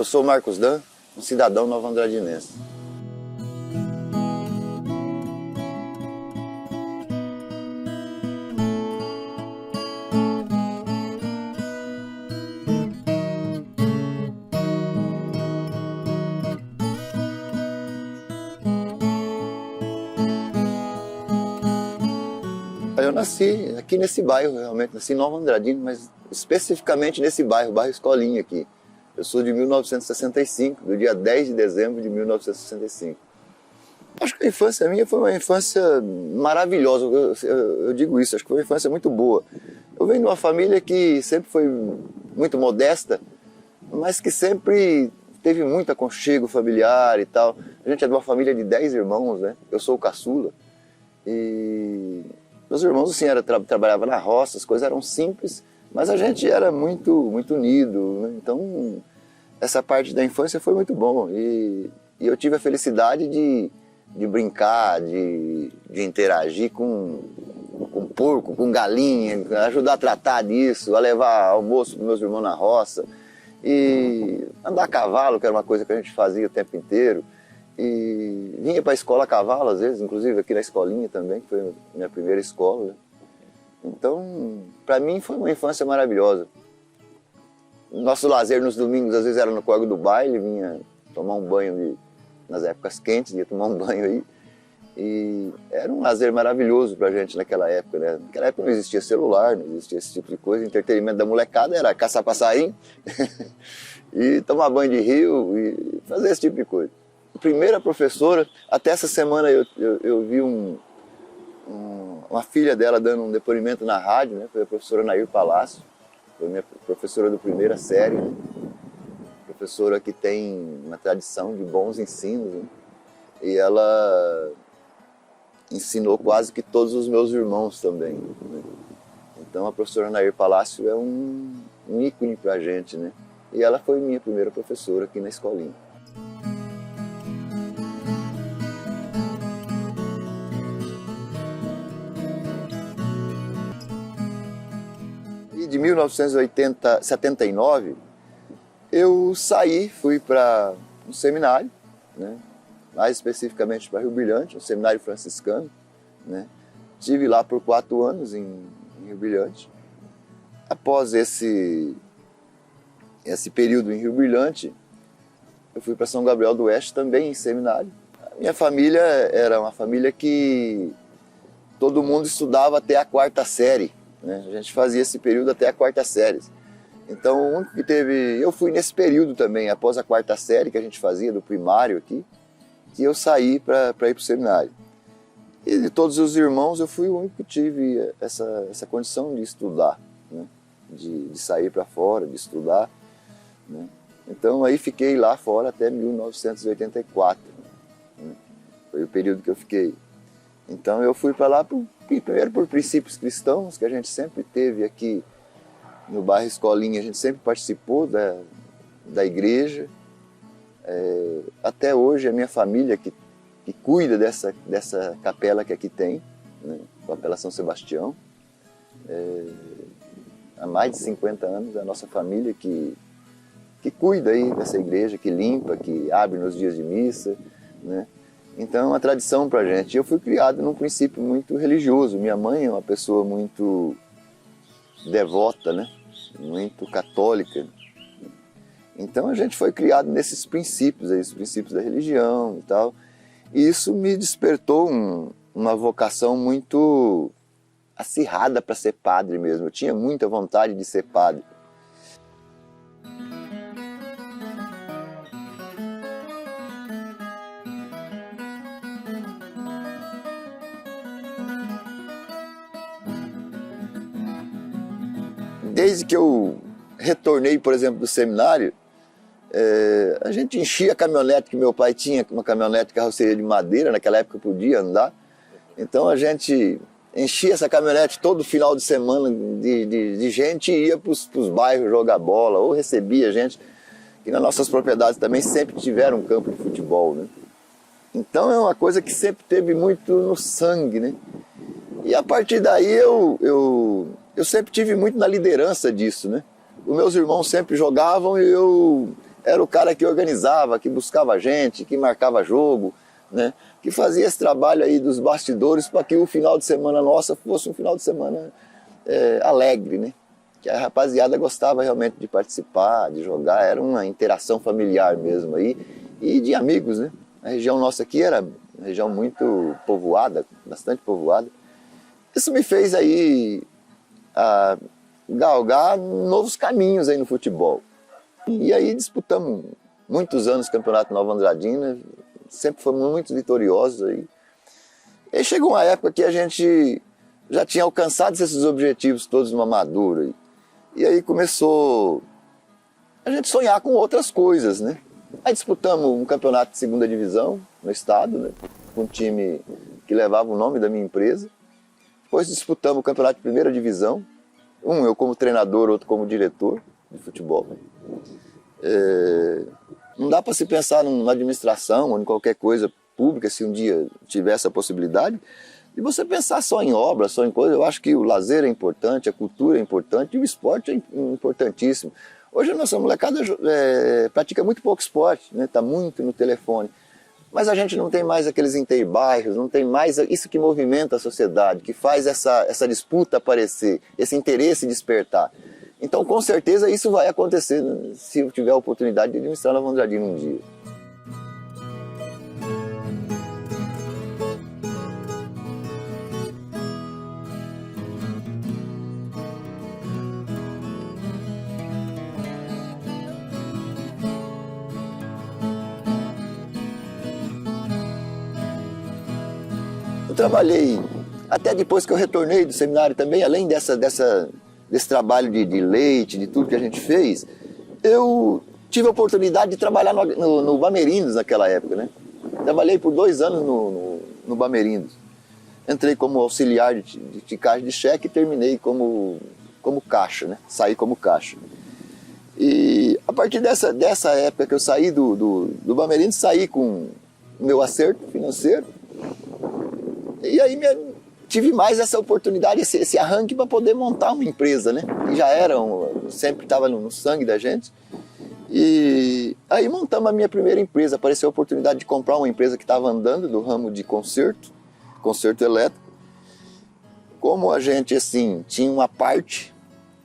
Eu sou o Marcos Dan, um cidadão novo-andradinense. Eu nasci aqui nesse bairro, realmente, nasci em Nova Andradina, mas especificamente nesse bairro Escolinha aqui. Eu sou de 1965, do dia 10 de dezembro de 1965. Acho que a infância minha foi uma infância maravilhosa, eu digo isso, acho que foi uma infância muito boa. Eu venho de uma família que sempre foi muito modesta, mas que sempre teve muito aconchego familiar e tal. A gente é de uma família de 10 irmãos, né? Eu sou o caçula. E meus irmãos, assim, trabalhavam na roça, as coisas eram simples, mas a gente era muito unido, né? Então, essa parte da infância foi muito bom. E eu tive a felicidade de brincar, de interagir com porco, com galinha, ajudar a tratar disso, a levar almoço para meus irmãos na roça. E andar a cavalo, que era uma coisa que a gente fazia o tempo inteiro. E vinha para a escola a cavalo, às vezes, inclusive aqui na escolinha também, que foi a minha primeira escola, né? Então, para mim foi uma infância maravilhosa. Nosso lazer nos domingos, às vezes, era no Córrego do Baile, vinha tomar um banho nas épocas quentes, ia tomar um banho aí. E era um lazer maravilhoso pra gente naquela época, né? Naquela época não existia celular, não existia esse tipo de coisa. O entretenimento da molecada era caçar passarinho e tomar banho de rio e fazer esse tipo de coisa. A primeira professora, até essa semana eu vi uma filha dela dando um depoimento na rádio, né? Foi a professora Nair Palácio, foi minha professora do primeira série, né? Professora que tem uma tradição de bons ensinos, né? E ela ensinou quase que todos os meus irmãos também, né? Então a professora Nair Palácio é um ícone pra gente, né? E ela foi minha primeira professora aqui na escolinha. De 1979, eu saí, fui para um seminário, né? Mais especificamente para Rio Brilhante, um seminário franciscano, né? Estive lá por 4 anos em Rio Brilhante. Após esse período em Rio Brilhante, eu fui para São Gabriel do Oeste também em seminário. A minha família era uma família que todo mundo estudava até a 4ª série. A gente fazia esse período até a 4ª série. Então, o único que teve... Eu fui nesse período também, após a 4ª série que a gente fazia, do primário aqui, que eu saí para ir para o seminário. E de todos os irmãos, eu fui o único que tive essa condição de estudar, né? De sair para fora, de estudar, né? Então, aí fiquei lá fora até 1984. Né? Foi o período que eu fiquei. Então, eu fui para lá primeiro por princípios cristãos, que a gente sempre teve aqui no bairro Escolinha, a gente sempre participou da igreja. Até hoje a minha família que cuida dessa capela que aqui tem, né? Capela São Sebastião. Há mais de 50 anos, a nossa família que cuida aí dessa igreja, que limpa, que abre nos dias de missa, né? Então é uma tradição pra gente. Eu fui criado num princípio muito religioso. Minha mãe é uma pessoa muito devota, né? Muito católica. Então a gente foi criado nesses princípios, aí, os princípios da religião e tal. E isso me despertou uma vocação muito acirrada para ser padre mesmo. Eu tinha muita vontade de ser padre. Desde que eu retornei, por exemplo, do seminário, a gente enchia a caminhonete que meu pai tinha, uma caminhonete de carroceria de madeira, naquela época podia andar. Então a gente enchia essa caminhonete todo final de semana de gente e ia para os bairros jogar bola, ou recebia gente, que nas nossas propriedades também sempre tiveram um campo de futebol, né? Então é uma coisa que sempre teve muito no sangue, né? E a partir daí eu sempre tive muito na liderança disso, né? Os meus irmãos sempre jogavam e eu era o cara que organizava, que buscava gente, que marcava jogo, né? Que fazia esse trabalho aí dos bastidores para que o final de semana nossa fosse um final de semana alegre, né? Que a rapaziada gostava realmente de participar, de jogar, era uma interação familiar mesmo aí, e de amigos, né? A região nossa aqui era uma região muito povoada, bastante povoada. Isso me fez aí galgar novos caminhos aí no futebol. E aí disputamos muitos anos o Campeonato Nova Andradina, sempre fomos muito vitoriosos aí. E aí chegou uma época que a gente já tinha alcançado esses objetivos todos numa madura aí. E aí começou a gente sonhar com outras coisas, né? Aí disputamos um campeonato de segunda divisão no estado, né? Com um time que levava o nome da minha empresa. Depois disputamos o campeonato de primeira divisão. Eu como treinador, outro como diretor de futebol. Não dá para se pensar numa administração ou em qualquer coisa pública, se um dia tiver essa possibilidade, de você pensar só em obra, só em coisa. Eu acho que o lazer é importante, a cultura é importante e o esporte é importantíssimo. Hoje a nossa molecada pratica muito pouco esporte, né? Tá muito no telefone. Mas a gente não tem mais aqueles interbairros, não tem mais isso que movimenta a sociedade, que faz essa disputa aparecer, esse interesse despertar. Então, com certeza, isso vai acontecer, né, se eu tiver a oportunidade de administrar Nova Andradina um dia. Eu trabalhei, até depois que eu retornei do seminário também, além desse trabalho de leite, de tudo que a gente fez, eu tive a oportunidade de trabalhar no Bamerindos naquela época, né? Trabalhei por 2 anos no Bamerindos. Entrei como auxiliar de ticagem de cheque e terminei como caixa, né? Saí como caixa. E a partir dessa época que eu saí do Bamerindos, saí com o meu acerto financeiro. E aí tive mais essa oportunidade, esse arranque para poder montar uma empresa, né? Que já sempre estava no sangue da gente. E aí montamos a minha primeira empresa. Apareceu a oportunidade de comprar uma empresa que estava andando do ramo de conserto elétrico. Como a gente, assim, tinha uma parte,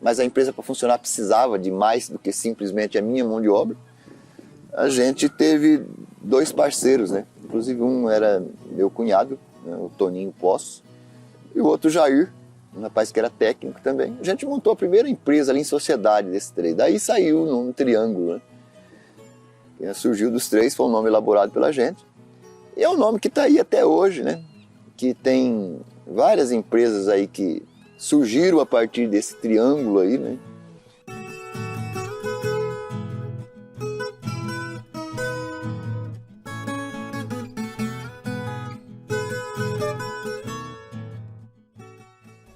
mas a empresa para funcionar precisava de mais do que simplesmente a minha mão de obra, a gente teve 2 parceiros, né? Inclusive um era meu cunhado, o Toninho Poço, e o outro Jair, um rapaz que era técnico também. A gente montou a primeira empresa ali em sociedade desses 3. Daí saiu num triângulo, né? Surgiu dos 3, foi um nome elaborado pela gente. E é um nome que está aí até hoje, né? Que tem várias empresas aí que surgiram a partir desse triângulo aí, né?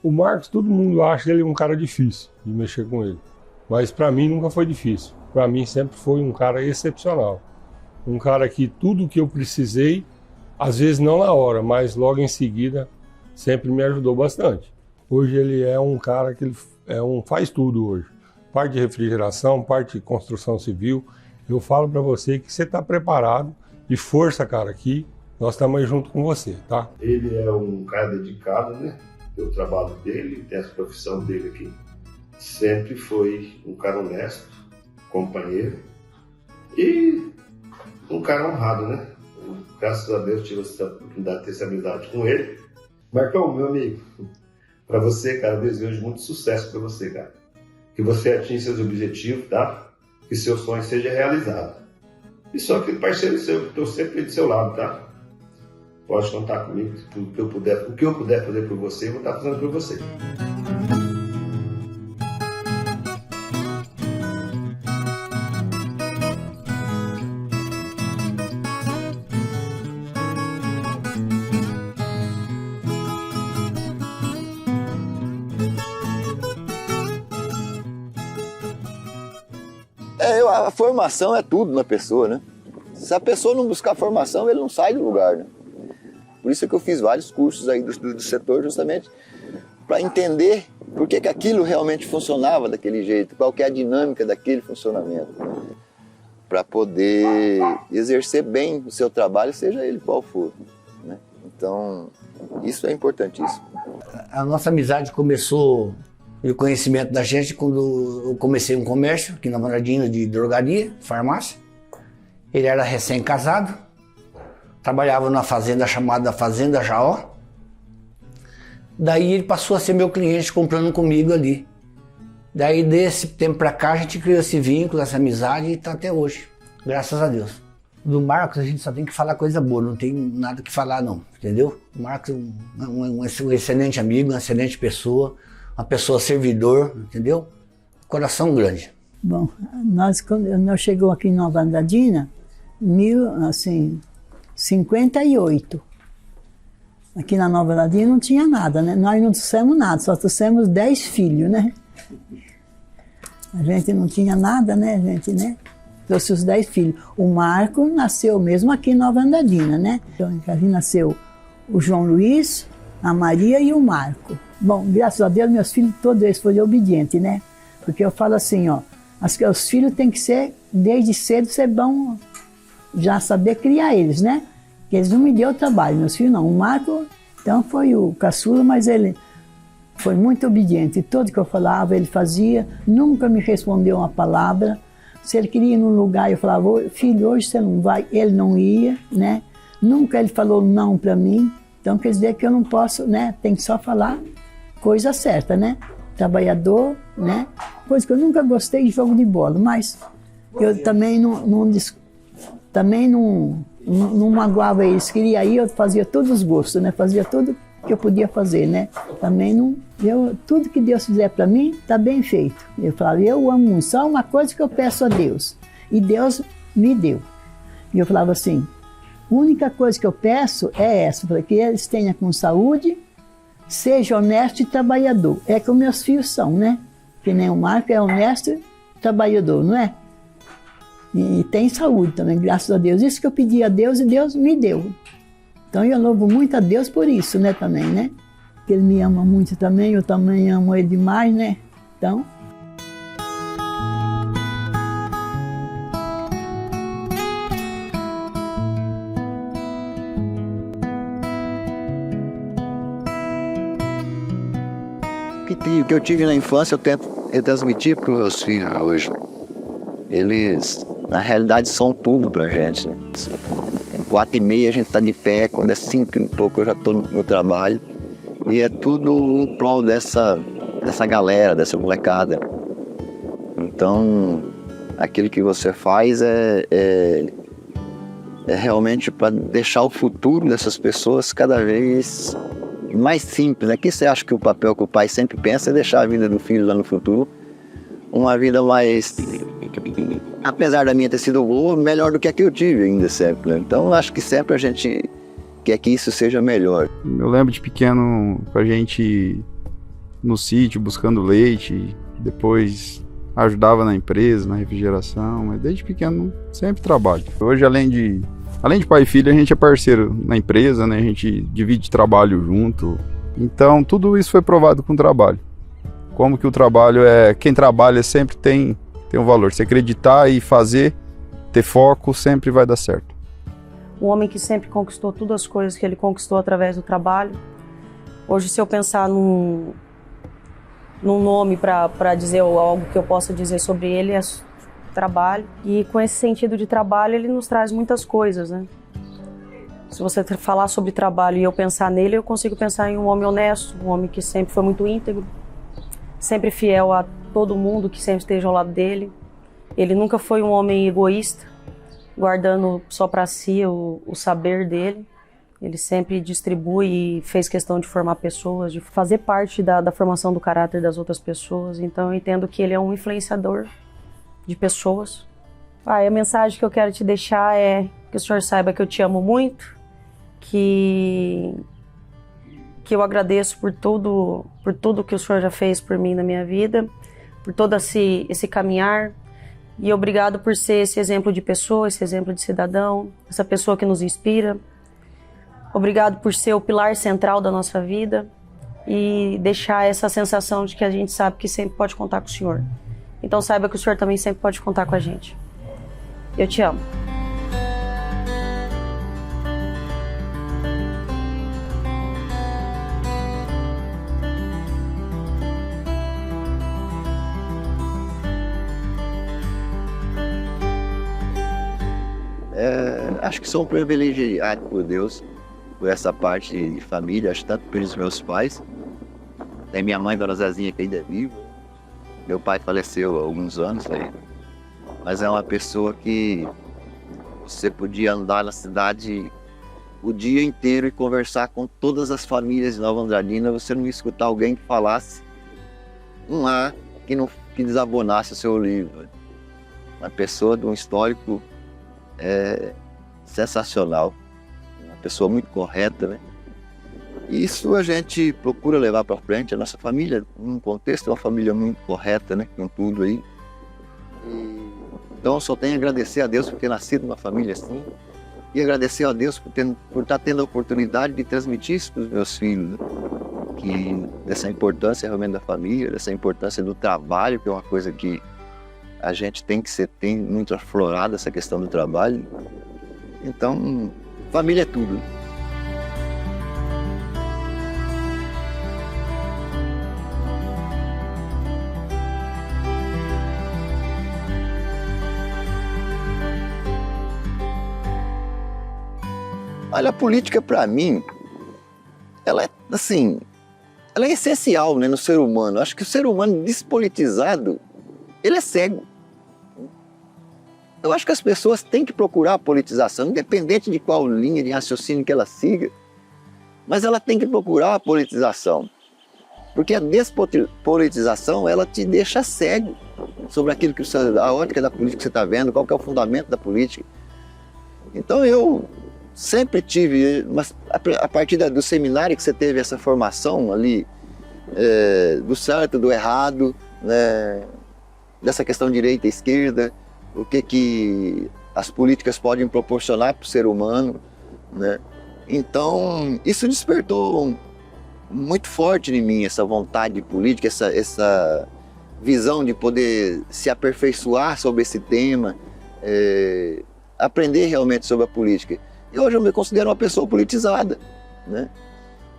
O Marcos, todo mundo acha ele um cara difícil de mexer com ele. Mas para mim nunca foi difícil. Para mim sempre foi um cara excepcional. Um cara que tudo que eu precisei, às vezes não na hora, mas logo em seguida, sempre me ajudou bastante. Hoje ele é um cara que faz tudo hoje. Parte de refrigeração, parte de construção civil. Eu falo para você que você está preparado e força, cara, aqui nós estamos aí junto com você, tá? Ele é um cara dedicado, né? Tem o trabalho dele, tem a profissão dele aqui. Sempre foi um cara honesto, companheiro e um cara honrado, né? Graças a Deus tive essa oportunidade de ter essa amizade com ele. Marcão, meu amigo, para você, cara, eu desejo muito sucesso para você, cara. Que você atinja seus objetivos, tá? Que seu sonho seja realizado. E só aquele parceiro seu, que estou sempre do seu lado, tá? Pode contar comigo, o que eu puder fazer por você, eu vou estar fazendo por você. A formação é tudo na pessoa, né? Se a pessoa não buscar formação, ele não sai do lugar, né? Por isso é que eu fiz vários cursos aí do setor, justamente para entender por que aquilo realmente funcionava daquele jeito, qual que é a dinâmica daquele funcionamento. para poder exercer bem o seu trabalho, seja ele qual for, né? Então, isso é importantíssimo. A nossa amizade começou, e o conhecimento da gente, quando eu comecei um comércio aqui na Moradinha de drogaria, farmácia. Ele era recém-casado, trabalhava numa fazenda chamada Fazenda Jaó. Daí ele passou a ser meu cliente comprando comigo ali. Daí desse tempo pra cá a gente criou esse vínculo, essa amizade e tá até hoje, graças a Deus. Do Marcos a gente só tem que falar coisa boa, não tem nada que falar não, entendeu? O Marcos é um excelente amigo, uma excelente pessoa, uma pessoa servidor, entendeu? Coração grande. Bom, quando nós chegamos aqui em Nova Andradina, 58. Aqui na Nova Andradina não tinha nada, né? Nós não trouxemos nada, só trouxemos 10 filhos, né? A gente não tinha nada, né, gente, né? Trouxe os 10 filhos. O Marco nasceu mesmo aqui em Nova Andradina, né? Então, aqui nasceu o João Luiz, a Maria e o Marco. Bom, graças a Deus, meus filhos todos eles foram obedientes, né? Porque eu falo assim, ó, os filhos têm que ser, desde cedo, ser bom, já saber criar eles, né? Porque eles não me deu trabalho, meus filhos não. O Marco, então, foi o caçula, mas ele foi muito obediente. Tudo que eu falava, ele fazia, nunca me respondeu uma palavra. Se ele queria ir num lugar, eu falava, filho, hoje você não vai, ele não ia, né? Nunca ele falou não para mim, então quer dizer que eu não posso, né? Tem que só falar coisa certa, né? Trabalhador, né? Coisa que eu nunca gostei de jogo de bola, mas eu também não magoava eles. Queria ir, eu fazia todos os gostos, né? Fazia tudo que eu podia fazer, né? Também não, tudo que Deus fizer para mim, tá bem feito. Eu falava, eu amo muito, só uma coisa que eu peço a Deus, e Deus me deu. E eu falava assim, a única coisa que eu peço é essa, para que eles tenham com saúde, seja honesto e trabalhador. É que os meus filhos são, né? Que nem o Marco é honesto e trabalhador, não é? E tem saúde também, graças a Deus. Isso que eu pedi a Deus e Deus me deu. Então eu louvo muito a Deus por isso, né, também, né? Porque Ele me ama muito também, eu também amo Ele demais, né? Então... O que eu tive na infância eu tento retransmitir para os meus filhos hoje. Eles, na realidade, são tudo para a gente, né? 4h30 a gente está de pé, quando é 5 e pouco eu já estou no meu trabalho. E é tudo em prol dessa galera, dessa molecada. Então, aquilo que você faz é realmente para deixar o futuro dessas pessoas cada vez mais simples, né? Que você acha que o papel que o pai sempre pensa é deixar a vida do filho lá no futuro uma vida mais, apesar da minha ter sido boa, melhor do que a que eu tive ainda sempre, né? Então acho que sempre a gente quer que isso seja melhor. Eu lembro de pequeno a gente no sítio buscando leite, depois ajudava na empresa, na refrigeração, mas desde pequeno sempre trabalho. Hoje além de pai e filho, a gente é parceiro na empresa, né? A gente divide trabalho junto. Então, tudo isso foi provado com o trabalho. Como que o trabalho quem trabalha sempre tem um valor. Se acreditar e fazer, ter foco, sempre vai dar certo. Um homem que sempre conquistou todas as coisas que ele conquistou através do trabalho. Hoje, se eu pensar num nome para dizer algo que eu possa dizer sobre ele, é trabalho. E com esse sentido de trabalho, ele nos traz muitas coisas, né? Se você falar sobre trabalho e eu pensar nele, eu consigo pensar em um homem honesto, um homem que sempre foi muito íntegro, sempre fiel a todo mundo que sempre esteja ao lado dele. Ele nunca foi um homem egoísta, guardando só para si o saber dele. Ele sempre distribui e fez questão de formar pessoas, de fazer parte da formação do caráter das outras pessoas. Então eu entendo que ele é um influenciador de pessoas. A mensagem que eu quero te deixar é que o senhor saiba que eu te amo muito, que eu agradeço por tudo que o senhor já fez por mim na minha vida, por todo esse caminhar, e obrigado por ser esse exemplo de pessoa, esse exemplo de cidadão, essa pessoa que nos inspira. Obrigado por ser o pilar central da nossa vida e deixar essa sensação de que a gente sabe que sempre pode contar com o senhor. Então saiba que o senhor também sempre pode contar com a gente. Eu te amo. Acho que sou um privilegiado por Deus, por essa parte de família, acho tanto pelos meus pais. Tem minha mãe, Dona Zezinha, que ainda é viva. Meu pai faleceu há alguns anos aí. Mas é uma pessoa que você podia andar na cidade o dia inteiro e conversar com todas as famílias de Nova Andradina, você não ia escutar alguém que falasse um A que desabonasse o seu livro. Uma pessoa de um histórico sensacional, uma pessoa muito correta, né? Isso a gente procura levar para frente. A nossa família, num contexto, é uma família muito correta, né? Com tudo aí. Então eu só tenho a agradecer a Deus por ter nascido numa família assim, e agradecer a Deus por estar tendo a oportunidade de transmitir isso para os meus filhos, né? Dessa importância realmente da família, dessa importância do trabalho, que é uma coisa que a gente tem muito aflorado, essa questão do trabalho. Então, família é tudo. Olha, a política para mim, ela é assim, ela é essencial, né, no ser humano. Acho que o ser humano despolitizado, ele é cego. Eu acho que as pessoas têm que procurar a politização, independente de qual linha de raciocínio que ela siga, mas ela tem que procurar a politização. Porque a despolitização, ela te deixa cego sobre aquilo que a ótica da política que você está vendo, qual que é o fundamento da política. Então eu sempre tive, mas a partir do seminário que você teve essa formação ali, do certo, do errado, né, dessa questão direita e esquerda, o que as políticas podem proporcionar para o ser humano, né? Então, isso despertou muito forte em mim, essa vontade de política, essa visão de poder se aperfeiçoar sobre esse tema, aprender realmente sobre a política. E hoje eu me considero uma pessoa politizada, né?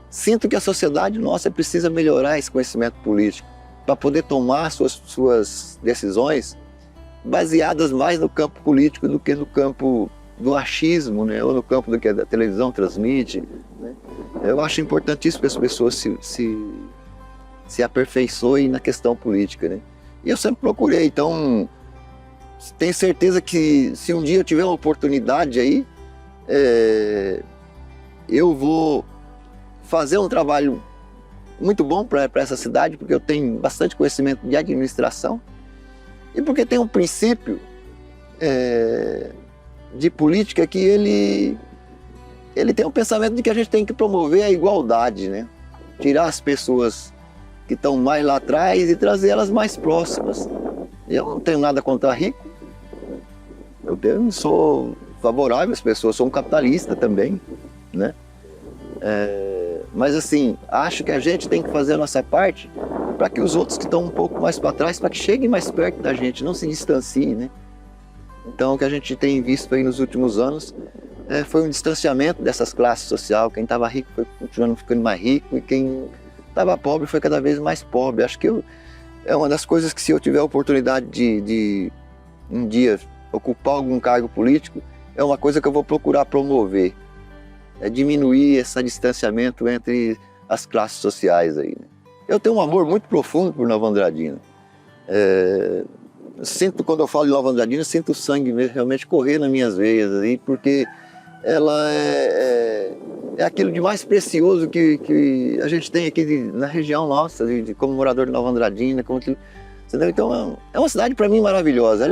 Sinto que a sociedade nossa precisa melhorar esse conhecimento político para poder tomar suas decisões baseadas mais no campo político do que no campo do achismo, né? Ou no campo do que a televisão transmite, né? Eu acho importantíssimo que as pessoas se aperfeiçoem na questão política, né? E eu sempre procurei, então tenho certeza que se um dia eu tiver uma oportunidade aí, eu vou fazer um trabalho muito bom para essa cidade, porque eu tenho bastante conhecimento de administração e porque tem um princípio de política que ele tem um pensamento de que a gente tem que promover a igualdade, né? Tirar as pessoas que estão mais lá atrás e trazer elas mais próximas. Eu não tenho nada contra rico, eu sou favorável às pessoas, sou um capitalista também, né? Mas assim, acho que a gente tem que fazer a nossa parte para que os outros que estão um pouco mais para trás, para que cheguem mais perto da gente, não se distanciem, né? Então o que a gente tem visto aí nos últimos anos foi um distanciamento dessas classes sociais. Quem estava rico foi continuando ficando mais rico e quem estava pobre foi cada vez mais pobre. Acho que é uma das coisas que, se eu tiver a oportunidade de um dia ocupar algum cargo político, é uma coisa que eu vou procurar promover. É diminuir esse distanciamento entre as classes sociais aí, né? Eu tenho um amor muito profundo por Nova Andradina. Sinto, quando eu falo de Nova Andradina, sinto o sangue realmente correr nas minhas veias aí, porque ela é aquilo de mais precioso que a gente tem aqui na região nossa, como morador de Nova Andradina, entendeu? Então é uma cidade para mim maravilhosa.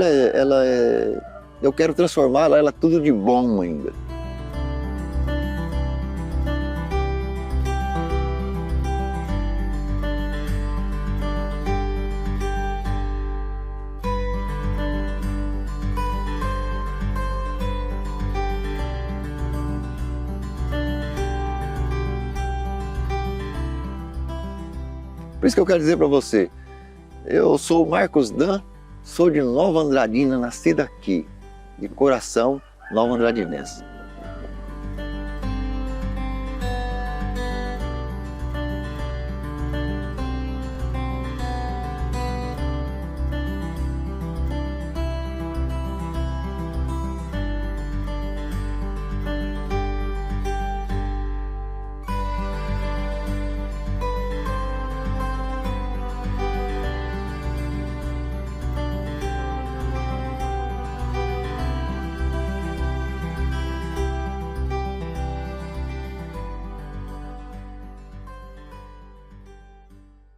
Eu quero transformá-la, ela é tudo de bom ainda. Por isso que eu quero dizer para você, eu sou o Marcos Dan, sou de Nova Andradina, nascido aqui. de coração nova andradinense.